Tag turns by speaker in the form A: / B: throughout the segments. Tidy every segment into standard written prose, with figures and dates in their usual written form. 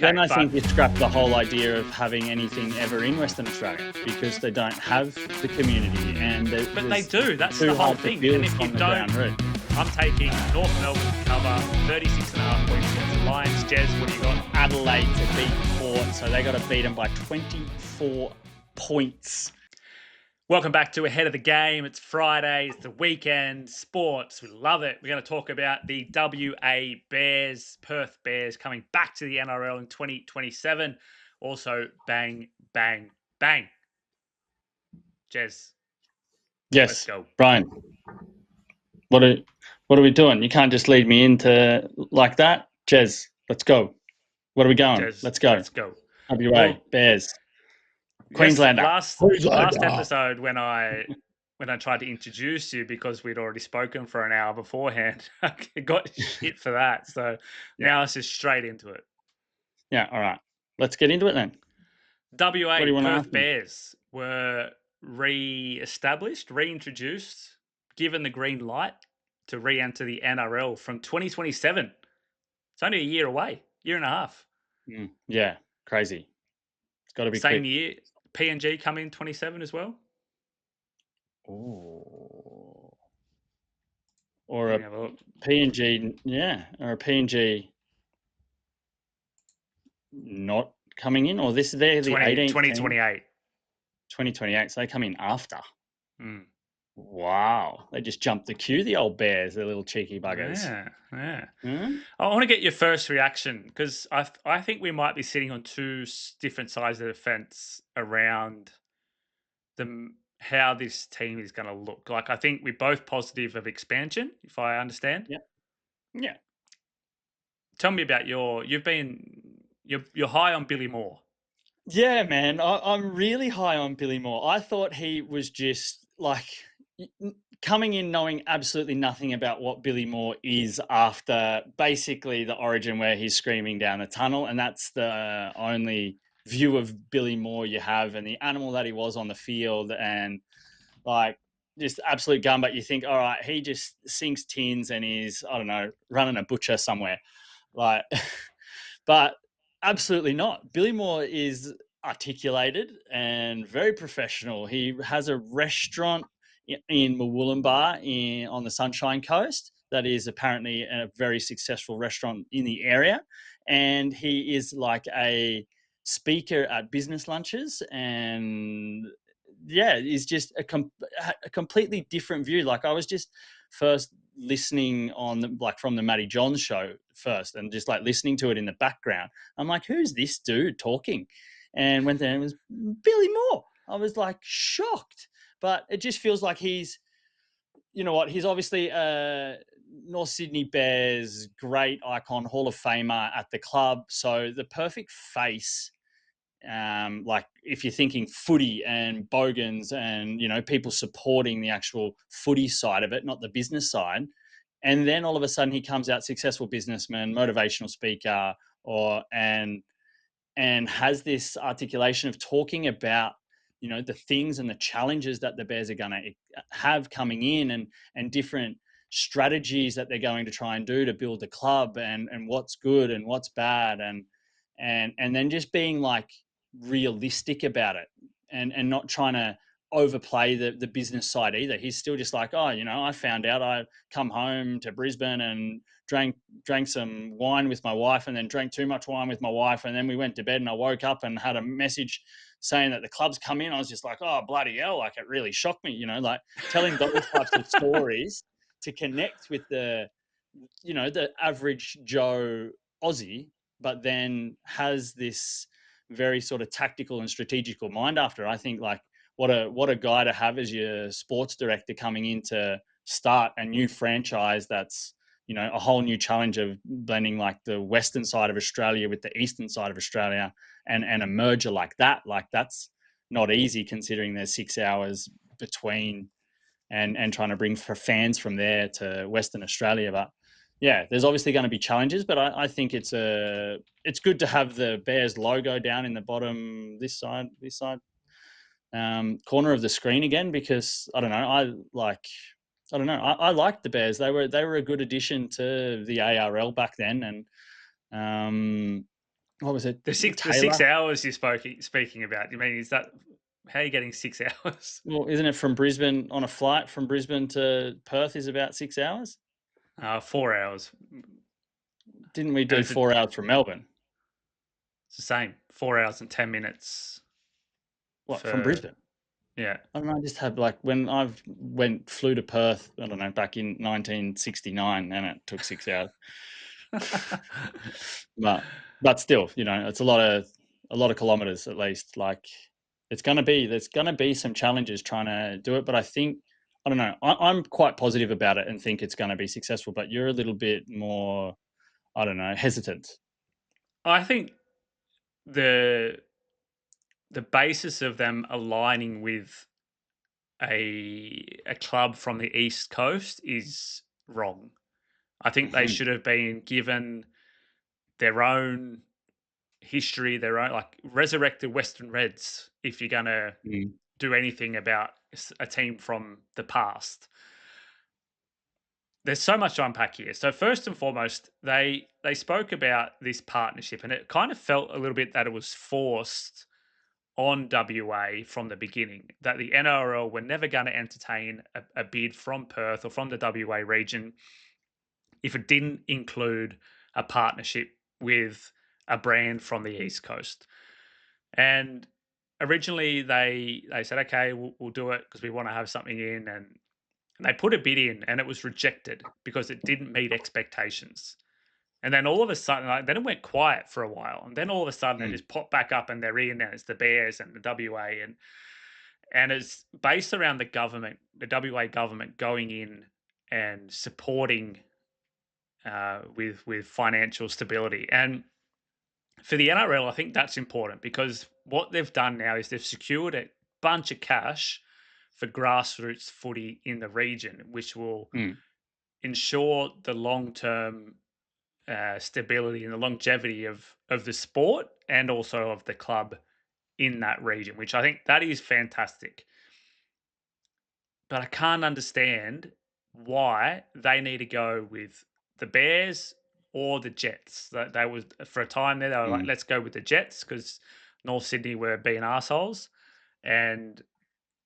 A: Then I think you scrap the whole idea of having anything ever in Western Australia because they don't have the community,
B: but they do. That's the whole thing. And if you don't, I'm taking North Melbourne to cover 36.5 points against the Lions. Jez, what do you got?
A: Adelaide to beat Port, so they got to beat them by 24 points.
B: Welcome back to Ahead of the Game. It's Friday, it's the weekend, sports. We love it. We're going to talk about the WA Bears, Perth Bears, coming back to the NRL in 2027. Also, bang, bang, bang. Jez.
A: Yes.
B: Let's go.
A: Brian, what are we doing? You can't just lead me into like that. Jez, let's go. What are we going?
B: Jez,
A: let's go.
B: Let's go.
A: WA, Bears. Queenslander.
B: Last episode when I tried to introduce you because we'd already spoken for an hour beforehand, I got shit for that. So now it's just straight into it.
A: Yeah, all right. Let's get into it then.
B: WA Perth Bears were re-established, reintroduced, given the green light to re-enter the NRL from 2027. It's only a year away, year and a half.
A: Yeah, crazy. It's got to be
B: same
A: quick.
B: Year. PNG come in 27 as well.
A: Ooh. Or a PNG, or a PNG not coming in, or they're the 18th
B: 2028.
A: 2028, so they come in after. Wow, they just jumped the queue, the old Bears, the little cheeky buggers.
B: Yeah. I want to get your first reaction because I think we might be sitting on two different sides of the fence around how this team is going to look. Like, I think we're both positive of expansion, if I understand.
A: Yeah.
B: Tell me about you're high on Billy Moore.
A: Yeah, man, I'm really high on Billy Moore. I thought he was just like coming in knowing absolutely nothing about what Billy Moore is after basically the origin where he's screaming down the tunnel, and that's the only view of Billy Moore you have, and the animal that he was on the field, and like just absolute gun. But you think, all right, he just sinks tins and he's, I don't know, running a butcher somewhere, like, but absolutely not. Billy Moore is articulated and very professional. He has a restaurant in Murwillumbah on the Sunshine Coast that is apparently a very successful restaurant in the area, and he is like a speaker at business lunches, and is just a completely different view. Like, I was just first listening on from the Matty Johns show first, and just like listening to it in the background. I'm like, who's this dude talking? And went there and it was Billy Moore. I was like shocked, but it just feels like he's, you know what, he's obviously a North Sydney Bears great icon, Hall of Famer at the club. So the perfect face. Like if you're thinking footy and bogans and, you know, people supporting the actual footy side of it, not the business side. And then all of a sudden he comes out successful businessman, motivational speaker, and has this articulation of talking about, you know, the things and the challenges that the Bears are going to have coming in, and different strategies that they're going to try and do to build the club, and what's good and what's bad, and then just being like realistic about it, and not trying to overplay the business side either. He's still just like, oh, you know, I found out I come home to Brisbane and drank some wine with my wife, and then drank too much wine with my wife, and then we went to bed, and I woke up and had a message saying that the club's come in. I was just like, oh, bloody hell, like it really shocked me, you know, like telling those types of stories to connect with the, you know, the average Joe Aussie, but then has this very sort of tactical and strategical mind after. I think like what a guy to have as your sports director coming in to start a new franchise that's, you know, a whole new challenge of blending like the western side of Australia with the eastern side of Australia, and a merger like that. Like that's not easy considering there's 6 hours between, and trying to bring for fans from there to Western Australia. But yeah, there's obviously going to be challenges, but I think it's good to have the Bears logo down in the bottom this side corner of the screen again, because I don't know, I liked the Bears. They were a good addition to the ARL back then, and what was it?
B: The 6
A: Taylor?
B: hours you're speaking about, you mean, is that how are you getting 6 hours?
A: Well, isn't it from Brisbane on a flight from Brisbane to Perth is about 6 hours?
B: 4 hours.
A: Didn't we
B: And
A: do 4 hours from Melbourne?
B: it's the same, 4 hours and 10 minutes
A: What, from
B: for
A: Brisbane?
B: yeah.
A: I don't know, I just have, like, when I've flew to Perth, I don't know, back in 1969, and it took 6 hours. But still, it's a lot of kilometers at least. Like, there's gonna be some challenges trying to do it, but I don't know. I'm quite positive about it and think it's gonna be successful, but you're a little bit more, I don't know, hesitant.
B: I think the the basis of them aligning with a club from the East Coast is wrong. I think they
A: Mhm.
B: should have been given their own history, their own, like, resurrect the Western Reds if you're gonna
A: Mm,
B: do anything about a team from the past. There's so much to unpack here. So first and foremost, they spoke about this partnership, and it kind of felt a little bit that it was forced on WA from the beginning. That the NRL were never going to entertain a bid from Perth or from the WA region if it didn't include a partnership with a brand from the East Coast. And originally they said, okay, we'll do it because we want to have something in, and they put a bid in, and it was rejected because it didn't meet expectations. And then all of a sudden, like, then it went quiet for a while, and then all of a sudden they
A: mm.
B: just popped back up and they're in, and it's the Bears and the WA, and it's based around the government, the WA government going in and supporting with financial stability. And for the NRL, I think that's important because what they've done now is they've secured a bunch of cash for grassroots footy in the region, which will
A: Mm.
B: ensure the long term stability and the longevity of the sport and also of the club in that region, which I think that is fantastic. But I can't understand why they need to go with the Bears or the Jets. That they was for a time there. They were like,
A: Mm.
B: let's go with the Jets because North Sydney were being assholes, and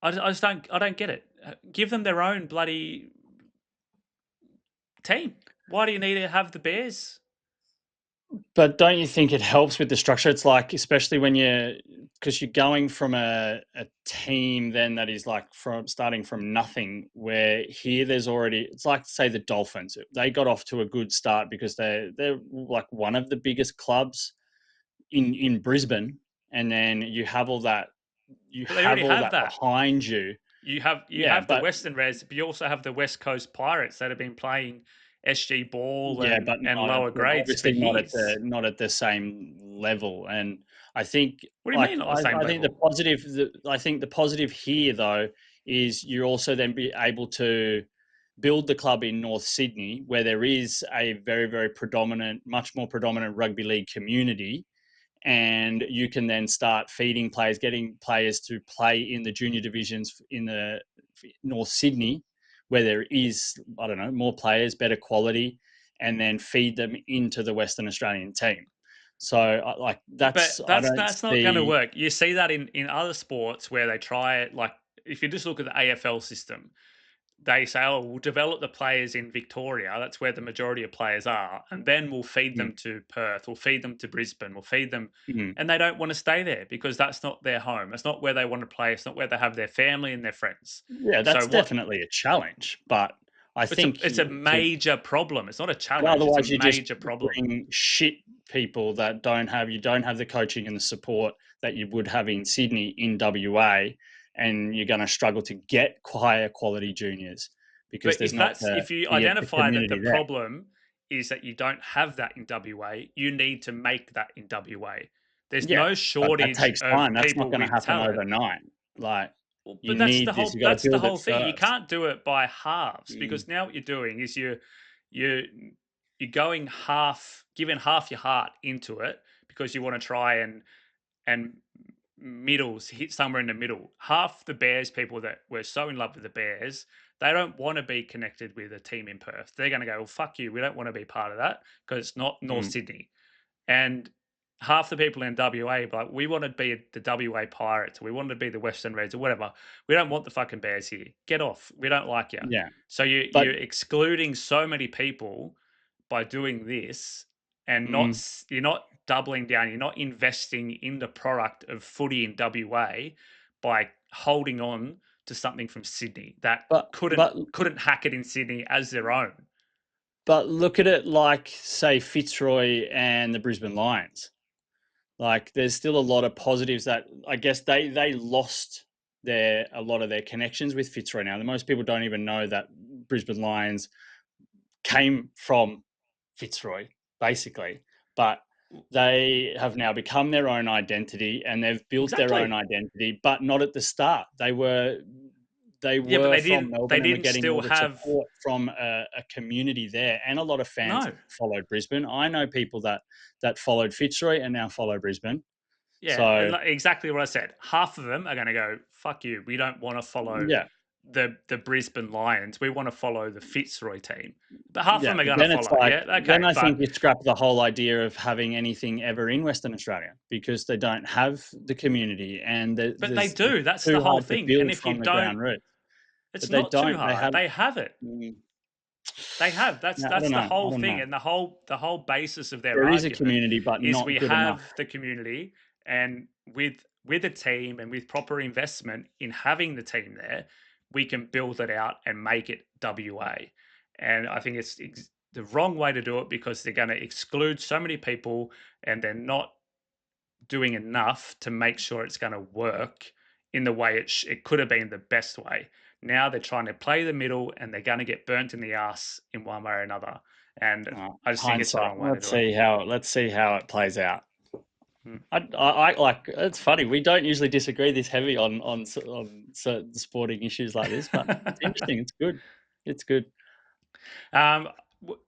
B: I don't get it. Give them their own bloody team. Why do you need to have the Bears?
A: But don't you think it helps with the structure? It's like, especially when because you're going from a team then that is like from starting from nothing, where here there's already, it's like, say, the Dolphins. They got off to a good start because they're like one of the biggest clubs in Brisbane, and then you
B: But they already
A: have all
B: have
A: that
B: that.
A: behind you.
B: You
A: Yeah,
B: have the
A: but
B: Western Reds, but you also have the West Coast Pirates that have been playing SG ball
A: yeah, but
B: and
A: not
B: lower grades for
A: obviously
B: years.
A: not at the same level. And I think,
B: What do you
A: like,
B: mean not the same
A: I think
B: level?
A: the positive here though is you also then be able to build the club in North Sydney, where there is a very, very predominant, much more predominant rugby league community, and you can then start feeding players, getting players to play in the junior divisions in the North Sydney, where there is, I don't know, more players, better quality, and then feed them into the Western Australian team. So, like,
B: But
A: I don't
B: that's not going to
A: see.
B: work. You see that in other sports where they try it. Like if you just look at the AFL system, they say, "Oh, we'll develop the players in Victoria. That's where the majority of players are, and then we'll feed them
A: Mm,
B: to Perth. We'll feed them to Brisbane. We'll feed them."
A: mm.
B: And they don't want to stay there because that's not their home. That's not where they want to play. It's not where they have their family and their friends.
A: Yeah,
B: So
A: that's
B: what?
A: definitely a challenge, but I think
B: It's a
A: to
B: major problem. It's not a
A: but
B: challenge. It's a
A: otherwise you just
B: major problem.
A: bring shit people that you don't have the coaching and the support that you would have in Sydney in WA, and you're going to struggle to get higher quality juniors because
B: But
A: there's not
B: if you
A: the
B: identify that the
A: community there.
B: problem is that you don't have that in WA, you need to make that in WA. There's
A: Yeah,
B: no
A: but that
B: shortage
A: takes
B: of
A: time. That's not
B: people
A: going to
B: with
A: happen
B: talent.
A: overnight. Like,
B: Well,
A: you
B: but
A: need this. You got to
B: that's the
A: build it
B: whole thing. You
A: first.
B: can't do it by halves
A: Mm,
B: because now what you're doing is you you're going half, giving half your heart into it because you want to try and middles hit somewhere in the middle. Half the Bears people that were so in love with the Bears, they don't want to be connected with a team in Perth. They're going to go, well, fuck you. We don't want to be part of that because it's not North
A: mm,
B: Sydney. And half the people in WA, like, we want to be the WA Pirates, we want to be the Western Reds or whatever. We don't want the fucking Bears here. Get off. We don't like you.
A: Yeah,
B: So
A: but
B: you're excluding so many people by doing this, and
A: mm,
B: you're not doubling down. You're not investing in the product of footy in WA by holding on to something from Sydney that
A: but but
B: couldn't hack it in Sydney as their own.
A: but look at it like, say, Fitzroy and the Brisbane Lions. Like, there's still a lot of positives that I guess they lost a lot of their connections with Fitzroy now. Most people don't even know that Brisbane Lions came from Fitzroy, basically. But they have now become their own identity, and they've built their own
B: Exactly.
A: identity, but not at the start. They were
B: Yeah, but
A: from
B: they
A: Melbourne and were
B: didn't
A: getting
B: still
A: all the
B: have
A: support from a community there, and a lot of fans
B: no.
A: followed Brisbane. I know people that followed Fitzroy and now follow Brisbane.
B: Yeah, and
A: So,
B: like exactly what I said. Half of them are going to go, "Fuck you. We don't want to follow
A: yeah,
B: the Brisbane Lions. We want to follow the Fitzroy team." But half of
A: yeah.
B: them are
A: But
B: going to
A: then it's
B: follow.
A: like,
B: Yeah,
A: then
B: okay,
A: I think
B: but
A: you scrap the whole idea of having anything ever in Western Australia because they don't have the community, and
B: they
A: there's it's
B: do. That's the
A: too
B: whole
A: hard to
B: thing. And
A: build
B: if you
A: from the
B: don't,
A: ground roots.
B: it's
A: But they
B: not too
A: don't. They
B: hard.
A: have.
B: They have it.
A: Mm,
B: They have.
A: no, I
B: That's
A: don't
B: the
A: know. I
B: whole
A: don't
B: thing,
A: know.
B: and the whole basis of their
A: There is a
B: argument
A: community, but
B: is
A: not
B: we
A: good enough.
B: have the community, and with a team and with proper investment in having the team there, we can build it out and make it WA. And I think it's the wrong way to do it because they're going to exclude so many people, and they're not doing enough to make sure it's going to work in the way it could have been the best way. Now they're trying to play the middle, and they're going to get burnt in the ass in one way or another. And I just think it's the
A: Hindsight.
B: wrong way to do it.
A: Let's see how it plays out.
B: Mm.
A: I like. It's funny. We don't usually disagree this heavy on certain sporting issues like this, but it's interesting. It's good. It's good.
B: um,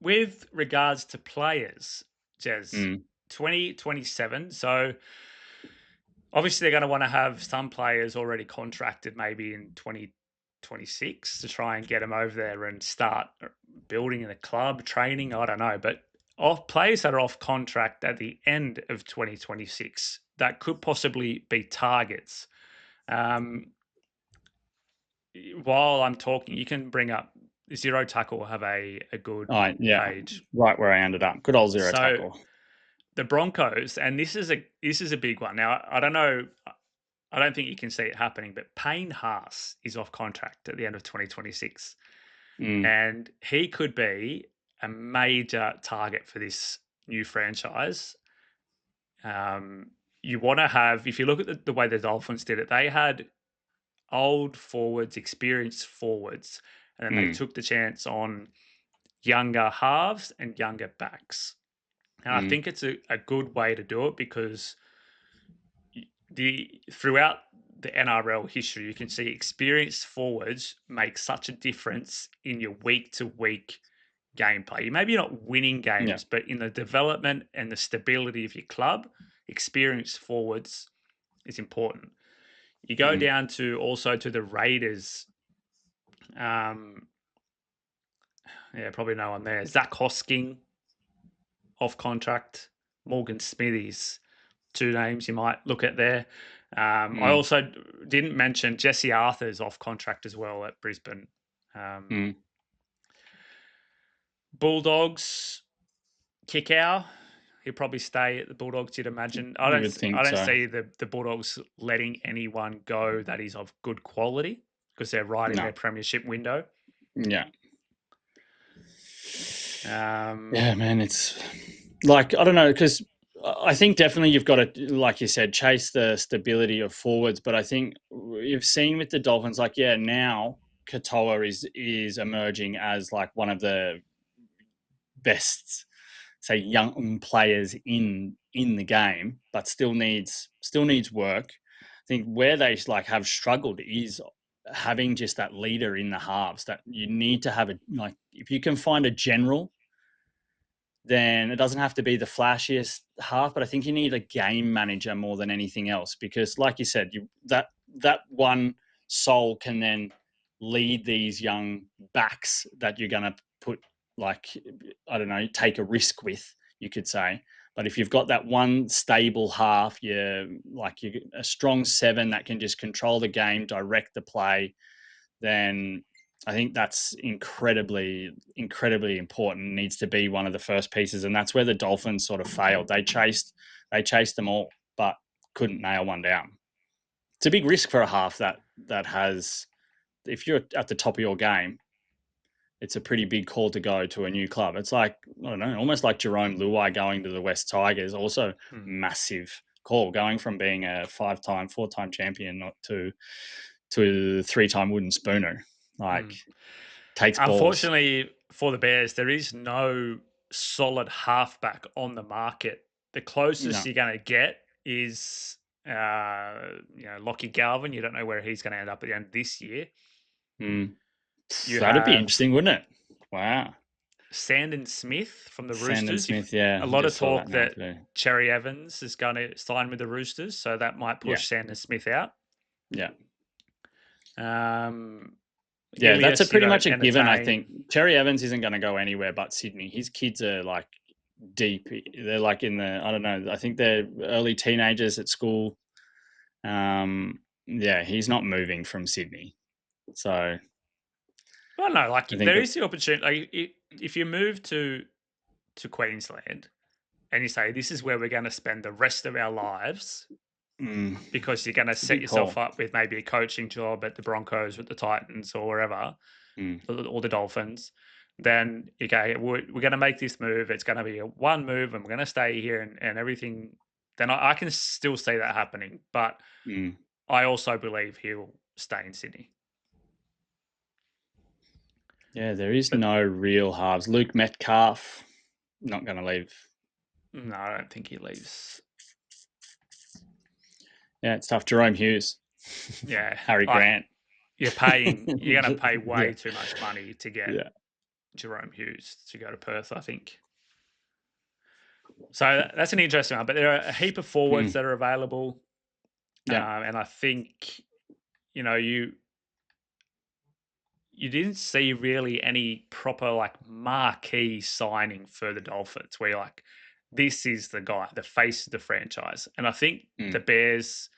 B: with regards to players, Jez,
A: Mm,
B: 2027. So obviously they're going to want to have some players already contracted maybe in 2026 to try and get them over there and start building in the club, training. I don't know. But off players that are off contract at the end of 2026 that could possibly be targets. Um, while I'm talking, you can bring up Zero Tackle have a good
A: all right. Yeah.
B: page.
A: Right where I ended up. Good old zero
B: So
A: tackle.
B: the Broncos, and this is a big one. Now I don't know. I don't think you can see it happening, but Payne Haas is off contract at the end of 2026,
A: Mm,
B: and he could be a major target for this new franchise. You want to have, if you look at the way the Dolphins did it, they had old forwards, experienced forwards, and then they
A: mm,
B: took the chance on younger halves and younger backs. And I
A: mm,
B: think it's a good way to do it because the throughout the NRL history, you can see experienced forwards make such a difference in your week to week gameplay. You maybe you're not winning
A: yeah.
B: games, but in the development and the stability of your club, experienced forwards is important. You go
A: Mm,
B: down to also to the Raiders. Um, yeah, probably no one there. Zach Hosking off contract. Morgan Smithies, two names you might look at there. I
A: mm,
B: also didn't mention Jesse Arthars off contract as well at Brisbane. Um,
A: mm.
B: Bulldogs, Kickow, he'll probably stay at the Bulldogs. You'd imagine.
A: You would
B: I
A: think
B: don't
A: so.
B: see the Bulldogs letting anyone go that is of good quality because they're right in
A: No.
B: their premiership window.
A: Yeah.
B: Um,
A: Yeah, man. It's like, I don't know, because I think definitely you've got to, like you said, chase the stability of forwards. But I think you've seen with the Dolphins, like, yeah, now Katoa is emerging as like one of the best, say, young players in the game, but still needs work. I think where they like have struggled is having just that leader in the halves. That you need to have a, like, if you can find a general, then it doesn't have to be the flashiest half, but I think you need a game manager more than anything else because, like you said, that one soul can then lead these young backs that you're going to put, like, I don't know, take a risk with, you could say. But if you've got that one stable half, you're a strong 7 that can just control the game, direct the play, then I think that's incredibly, incredibly important. Needs to be one of the first pieces, and that's where the Dolphins sort of failed. They chased them all, but couldn't nail one down. It's a big risk for a half that has. If you're at the top of your game, it's a pretty big call to go to a new club. It's like, I don't know, almost like Jerome Luai going to the West Tigers. Also, massive call going from being a 4-time champion to 3-time wooden spooner. Takes balls.
B: Unfortunately for the Bears, there is no solid halfback on the market. The closest you're going to get is Lockie Galvin. You don't know where he's going to end up at the end of this year.
A: That'd be interesting, wouldn't it? Wow.
B: Sandon Smith from the Roosters.
A: Sandon Smith, yeah.
B: A lot of talk that Cherry Evans is going to sign with the Roosters, so that might push Sandon Smith out.
A: Yeah.
B: Ilias,
A: that's a pretty much a given, I think. Cherry Evans isn't going to go anywhere but Sydney. His kids are like deep. They're like in the, I don't know, I think they're early teenagers at school. He's not moving from Sydney. So.
B: Well, no, like there is the opportunity. Like, if you move to Queensland and you say, this is where we're going to spend the rest of our lives, because you're going to set yourself up with maybe a coaching job at the Broncos, with the Titans, or wherever, or the Dolphins, then okay, we're going to make this move. It's going to be a one move, and we're going to stay here and everything. Then I can still see that happening, but I also believe he'll stay in Sydney.
A: Yeah, there is no real halves. Luke Metcalf, not going to leave.
B: No, I don't think he leaves.
A: Yeah, it's tough. Jerome Hughes.
B: Yeah.
A: Harry Grant.
B: You're going to pay way too much money to get Jerome Hughes to go to Perth, I think. So that's an interesting one. But there are a heap of forwards that are available. Yeah. And I think, you didn't see really any proper marquee signing for the Dolphins where you're like, this is the guy, the face of the franchise. And I think the Bears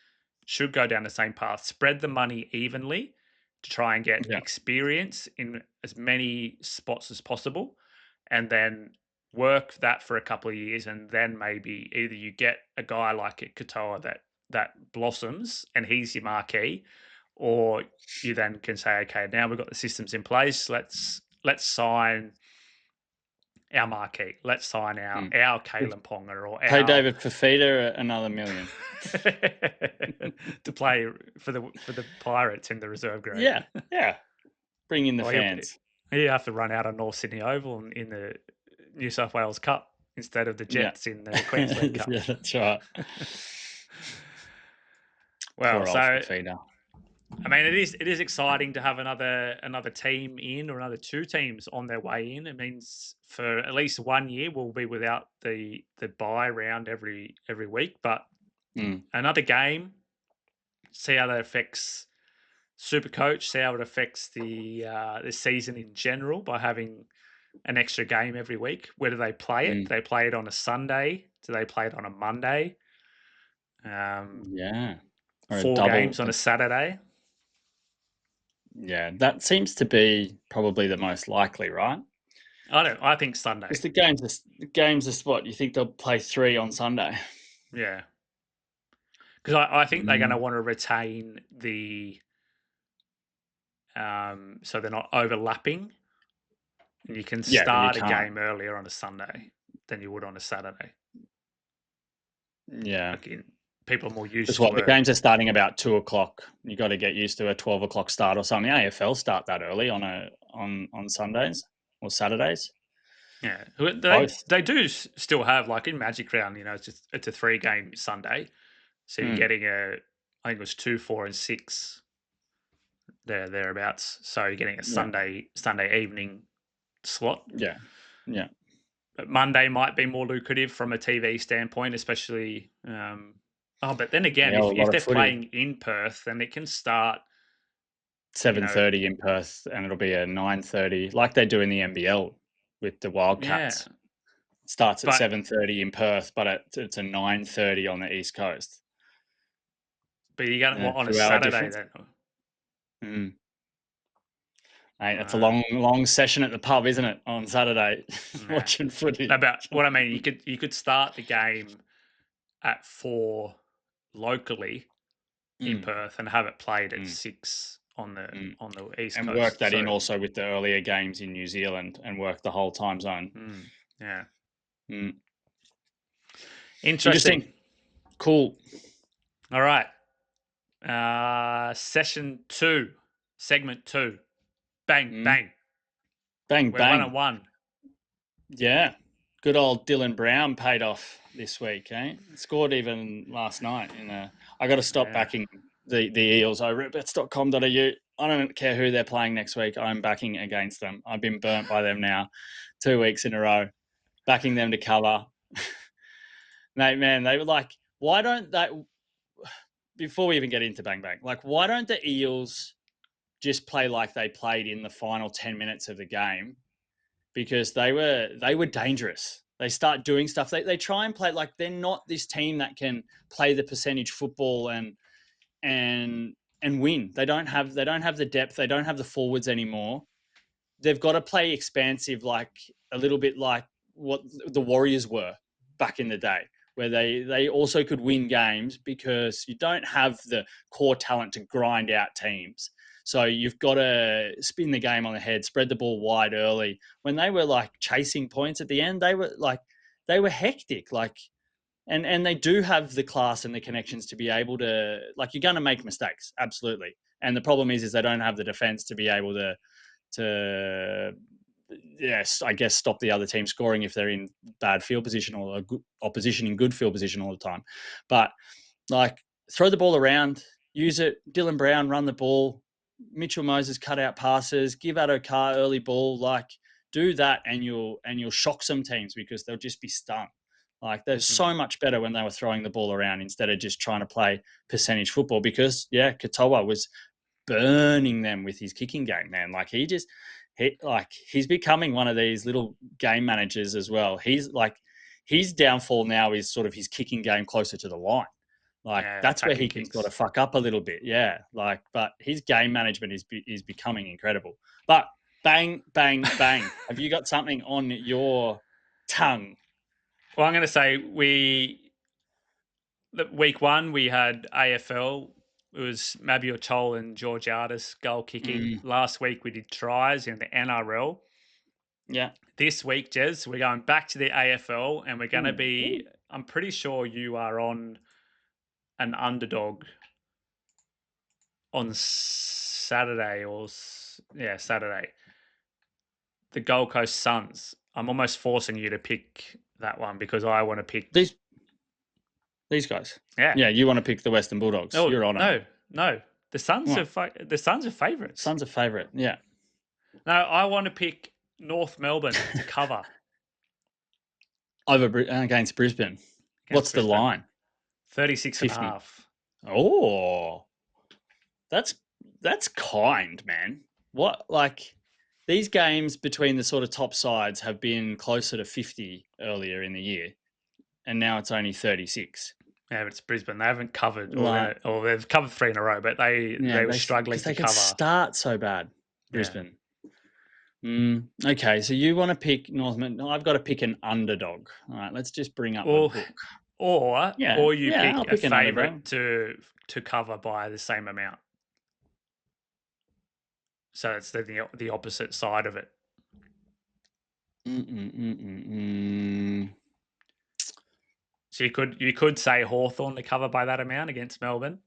B: should go down the same path, spread the money evenly to try and get experience in as many spots as possible, and then work that for a couple of years. And then maybe either you get a guy like Katoa that blossoms and he's your marquee, or you then can say, okay, now we've got the systems in place. Let's sign our marquee. Let's sign our Kalen Ponga or
A: pay David Fafita another $1 million
B: to play for the Pirates in the reserve grade.
A: Yeah. Bring in the fans.
B: You have to run out of North Sydney Oval in the New South Wales Cup instead of the Jets in the Queensland Cup.
A: Yeah, that's right.
B: Well, so I mean, it is exciting to have another team in, or another two teams on their way in. It means for at least 1 year we'll be without the bye round every week, but another game. See how that affects Supercoach. See how it affects the season in general by having an extra game every week. Where do they play it? Do they play it on a Sunday? Do they play it on a Monday?
A: Or
B: 4 games on a Saturday.
A: Yeah, that seems to be probably the most likely, right?
B: I think Sunday.
A: Because the games are spot. You think they'll play 3 on Sunday?
B: Yeah. Because I think they're going to want to retain the so they're not overlapping. And you can start a game earlier on a Sunday than you would on a Saturday.
A: Yeah.
B: Again, people are more used
A: to it.
B: The
A: games are starting about 2:00. You got to get used to a 12:00 start or something. The AFL start that early on Sundays or Saturdays.
B: Yeah, they do still have, in Magic Round. It's a 3-game Sunday, so you're getting I think it was 2, 4, and 6. Thereabouts. So you're getting a Sunday evening slot.
A: Yeah.
B: But Monday might be more lucrative from a TV standpoint, especially. But then again, if they're playing in Perth, then it can start
A: 7:30 in Perth, and it'll be a 9:30, like they do in the NBL with the Wildcats. Starts at
B: But-
A: 7:30 in Perth, but it's a 9:30 on the East Coast.
B: But you're going
A: Yeah,
B: on a
A: 2 hour
B: Saturday
A: difference.
B: then?
A: Mate, it's a long session at the pub, isn't it, on Saturday,
B: Nah.
A: watching footy.
B: No, but what I mean, you could start the game at 4 locally in Perth and have it played at 6 on the East
A: And
B: Coast.
A: work that in also with the earlier games in New Zealand and work the whole time zone.
B: Yeah.
A: Interesting. Cool.
B: All right. Session 2, segment 2. Bang, bang.
A: Bang,
B: We're
A: bang.
B: 1-1.
A: Yeah. Good old Dylan Brown paid off this week, eh? Scored even last night. I got to stop backing the Eels over at bets.com.au. I don't care who they're playing next week. I'm backing against them. I've been burnt by them now 2 weeks in a row, backing them to cover. Mate, man, they were like, why don't they, before we even get into bang, bang, like, why don't the Eels just play like they played in the final 10 minutes of the game? Because they were dangerous. They start doing stuff. They try and play like they're not this team that can play the percentage football and win. They don't have the depth. They don't have the forwards anymore. They've got to play expansive, like a little bit like what the Warriors were back in the day, where they also could win games because you don't have the core talent to grind out teams. So you've got to spin the game on the head, spread the ball wide early. When they were like chasing points at the end, they were hectic. Like, and they do have the class and the connections to be able to, like, you're going to make mistakes, absolutely. And the problem is they don't have the defense to be able to yes, I guess stop the other team scoring if they're in bad field position or a good opposition in good field position all the time. But like, throw the ball around, use it. Dylan Brown, run the ball. Mitchell Moses, cut out passes. Give Adokar early ball. Like, do that, and you'll shock some teams because they'll just be stunned. Like, they're so much better when they were throwing the ball around instead of just trying to play percentage football. Because Katoa was burning them with his kicking game, man. Like, he's becoming one of these little game managers as well. He's like, his downfall now is sort of his kicking game closer to the line. Like, that's where he can sort of fuck up a little bit. Yeah. Like, but his game management is becoming incredible. But bang, bang, bang. Have you got something on your tongue?
B: Well, I'm going to say week 1, we had AFL. It was Mabior Chol and George Artis goal kicking. Last week, we did tries in the NRL.
A: Yeah.
B: This week, Jez, we're going back to the AFL, and we're going to be, I'm pretty sure you are on an underdog on Saturday Saturday. The Gold Coast Suns. I'm almost forcing you to pick that one because I want to pick
A: these guys.
B: Yeah.
A: Yeah, you want to pick the Western Bulldogs.
B: Oh,
A: you're on them.
B: No. The Suns are favourites.
A: Suns are favourite. Yeah.
B: No, I want to pick North Melbourne to cover.
A: Over against Brisbane. What's the line?
B: 36.5.
A: Oh, that's kind, man. What, like, these games between the sort of top sides have been closer to 50 earlier in the year, and now it's only 36.
B: Yeah, but it's Brisbane. They haven't covered, or they've covered 3 in a row, but they were struggling to cover. They
A: start so bad, Brisbane. Yeah. Okay, so you want to pick Northman. I've got to pick an underdog. All right, let's just bring up the book.
B: Or you pick a favourite to cover by the same amount. So it's the opposite side of it. So you could say Hawthorn to cover by that amount against Melbourne.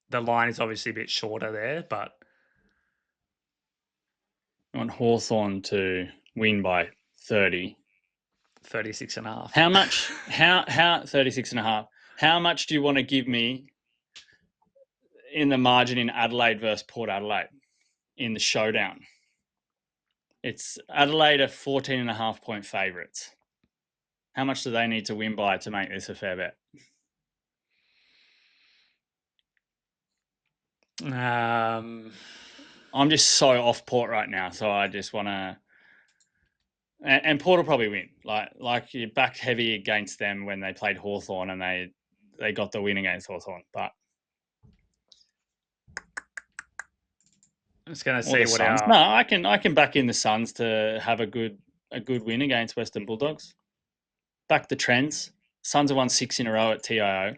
B: The line is obviously a bit shorter there, but
A: I want Hawthorn to win by 30.
B: 36.5.
A: How much? How 36.5? How much do you want to give me in the margin in Adelaide versus Port Adelaide in the showdown? It's Adelaide are 14.5 point favourites. How much do they need to win by to make this a fair bet? I'm just so off Port right now, so I just want to. And Port will probably win. Like you're back heavy against them when they played Hawthorn and they got the win against Hawthorn. But
B: I'm just going to
A: or
B: see
A: the
B: what
A: Suns.
B: our
A: No, I can back in the Suns to have a good win against Western Bulldogs. Back the trends. Suns have won 6 in a row at TIO.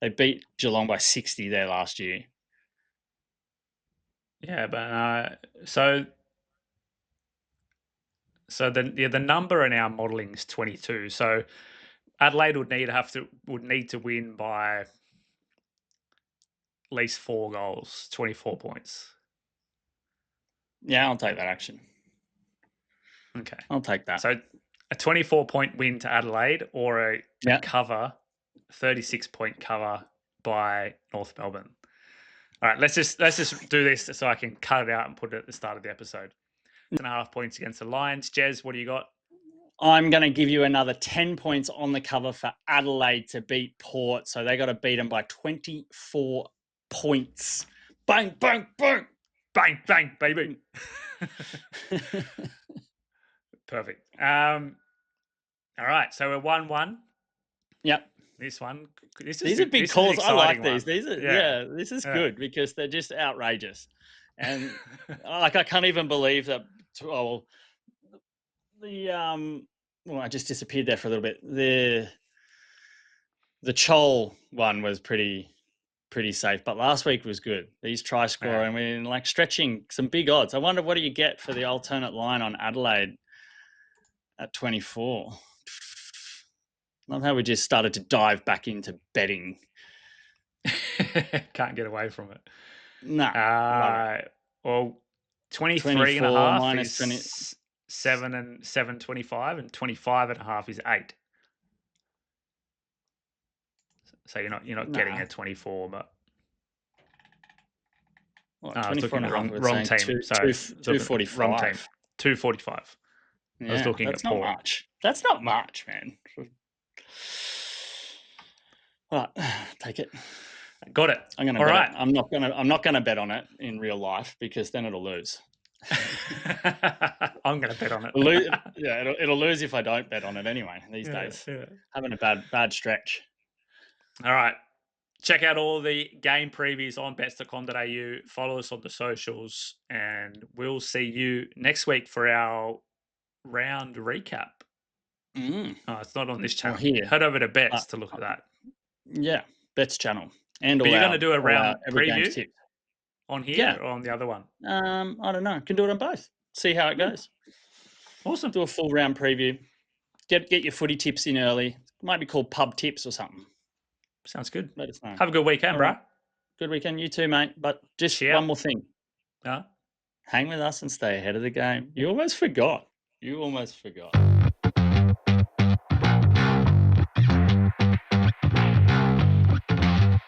A: They beat Geelong by 60 there last year.
B: yeah, but so the number in our modelling is 22. So Adelaide would need to win by at least 4 goals, 24 points.
A: Yeah, I'll take that action.
B: Okay,
A: I'll take that.
B: So a 24-point win to Adelaide or a cover, 36-point cover by North Melbourne. All right, let's just do this so I can cut it out and put it at the start of the episode. 6.5 points against the Lions. Jez, what do you got?
A: I'm going to give you another 10 points on the cover for Adelaide to beat Port. So they got to beat them by 24 points. Bang, bang, bang.
B: Bang, bang, baby. Perfect. All right, so we're 1-1.
A: Yep.
B: These
A: are big calls. I like these.
B: One.
A: These are this is good because they're just outrageous. And I can't even believe that. Oh, I just disappeared there for a little bit. The Chol one was pretty safe, but last week was good. These try scorer, and we're stretching some big odds. I wonder what do you get for the alternate line on Adelaide at 24. Love how we just started to dive back into betting.
B: Can't get away from it.
A: No.
B: Well, 23 and a half
A: minus
B: is 7 and 7.25, and 25.5 is 8. So you're not getting a 24, but
A: 24 and a half.
B: Wrong team.
A: 245.
B: Wrong team. 245.
A: Yeah,
B: I was looking
A: that's
B: at
A: not
B: Port.
A: much. That's not much, man. Right, take it.
B: Got it.
A: I'm gonna.
B: All
A: bet
B: right.
A: it. I'm not gonna bet on it in real life because then it'll lose.
B: I'm gonna bet on it.
A: It'll lose if I don't bet on it anyway. These days, having a bad stretch.
B: All right. Check out all the game previews on bets.com.au. Follow us on the socials, and we'll see you next week for our round recap. Oh, it's not on this channel. Head over to Bets to look at that.
A: Yeah, Bets channel. And
B: but you're going to do a round preview on here or on the other one?
A: I don't know. Can do it on both. See how it goes.
B: Awesome.
A: Do a full round preview. Get your footy tips in early. It might be called pub tips or something.
B: Sounds good.
A: Let us know.
B: Have a good weekend, bro.
A: Good weekend. You too, mate. But just one more thing.
B: Yeah.
A: Hang with us and stay ahead of the game. You almost forgot.